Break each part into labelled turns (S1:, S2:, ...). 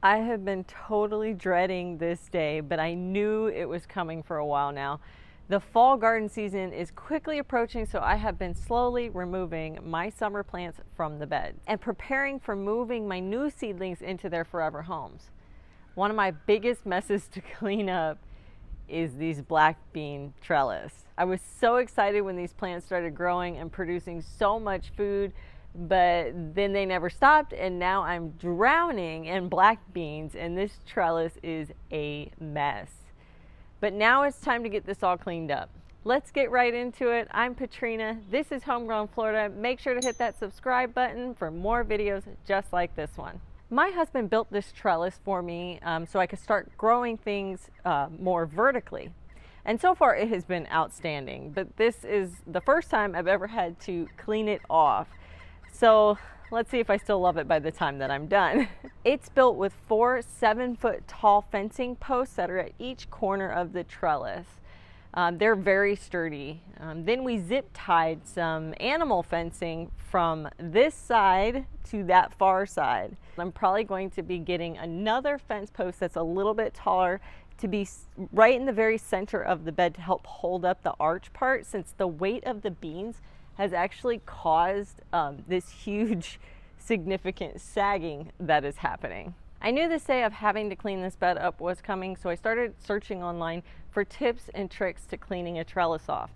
S1: I have been totally dreading this day, but I knew it was coming for a while now. The fall garden season is quickly approaching, so I have been slowly removing my summer plants from the bed and preparing for moving my new seedlings into their forever homes. One of my biggest messes to clean up is these black bean trellis. I was so excited when these plants started growing and producing so much food, but then they never stopped, and now I'm drowning in black beans, and this trellis is a mess. But now it's time to get this all cleaned up. Let's get right into it. I'm Patrina. This is Homegrown Florida. Make sure to hit that subscribe button for more videos just like this one. My husband built this trellis for me so I could start growing things more vertically. And so far it has been outstanding, but this is the first time I've ever had to clean it off. So let's see if I still love it by the time that I'm done. It's built with 4 7-foot tall fencing posts that are at each corner of the trellis. They're very sturdy. Then we zip tied some animal fencing from this side to that far side. I'm probably going to be getting another fence post that's a little bit taller to be right in the very center of the bed to help hold up the arch part, since the weight of the beans has actually caused this huge significant sagging that is happening. I knew this day of having to clean this bed up was coming, so I started searching online for tips and tricks to cleaning a trellis off.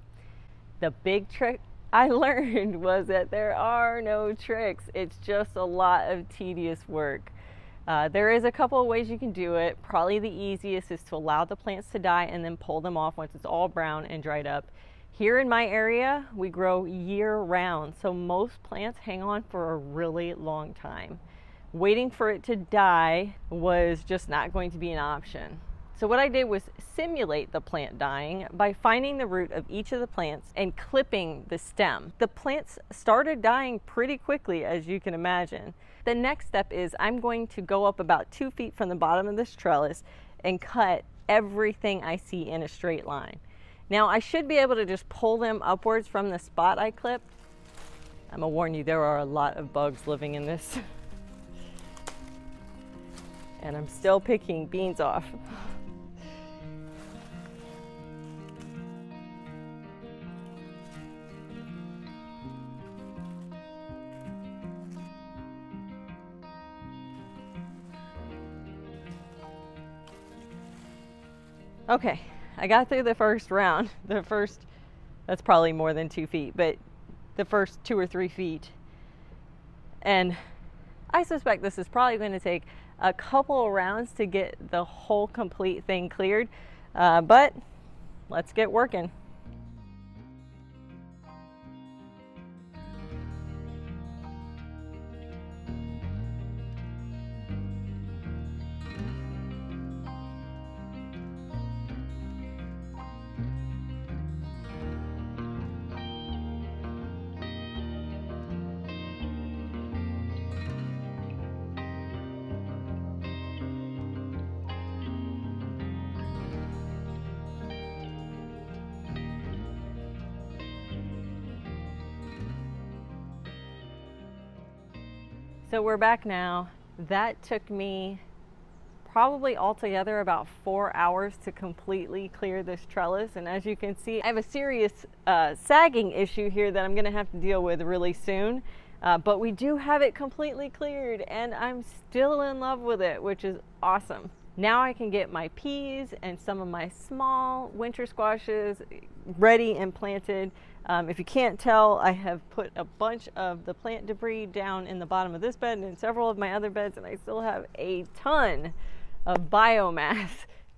S1: The big trick I learned was that there are no tricks. It's just a lot of tedious work. There is a couple of ways you can do it. Probably the easiest is to allow the plants to die and then pull them off once it's all brown and dried up. Here in my area, we grow year-round, so most plants hang on for a really long time. Waiting for it to die was just not going to be an option. So what I did was simulate the plant dying by finding the root of each of the plants and clipping the stem. The plants started dying pretty quickly, as you can imagine. The next step is I'm going to go up about 2 feet from the bottom of this trellis and cut everything I see in a straight line. Now I should be able to just pull them upwards from the spot I clipped. I'm gonna warn you, there are a lot of bugs living in this. And I'm still picking beans off. Okay, I got through the first round. That's probably more than 2 feet, but the first 2 or 3 feet. And I suspect this is probably going to take a couple of rounds to get the whole complete thing cleared, but let's get working. So we're back now. That took me probably altogether about 4 hours to completely clear this trellis. And as you can see, I have a serious sagging issue here that I'm gonna have to deal with really soon. But we do have it completely cleared, and I'm still in love with it, which is awesome. Now I can get my peas and some of my small winter squashes ready and planted. If you can't tell, I have put a bunch of the plant debris down in the bottom of this bed and in several of my other beds, and I still have a ton of biomass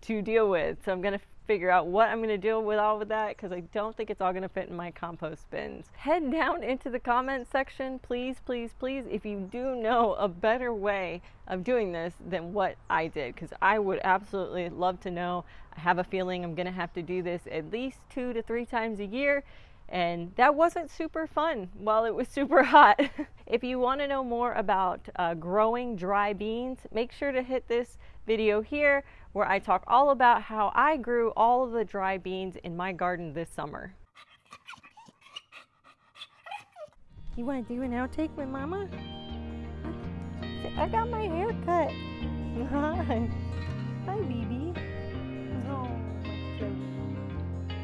S1: to deal with. So I'm gonna figure out what I'm gonna do with all of that, because I don't think it's all gonna fit in my compost bins. Head down into the comment section, please, please, please, if you do know a better way of doing this than what I did, because I would absolutely love to know. I have a feeling I'm gonna have to do this at least 2 to 3 times a year. And that wasn't super fun while it was super hot. If you want to know more about growing dry beans, make sure to hit this video here where I talk all about how I grew all of the dry beans in my garden this summer. You want to do an outtake with Mama? I got my hair cut. Bye.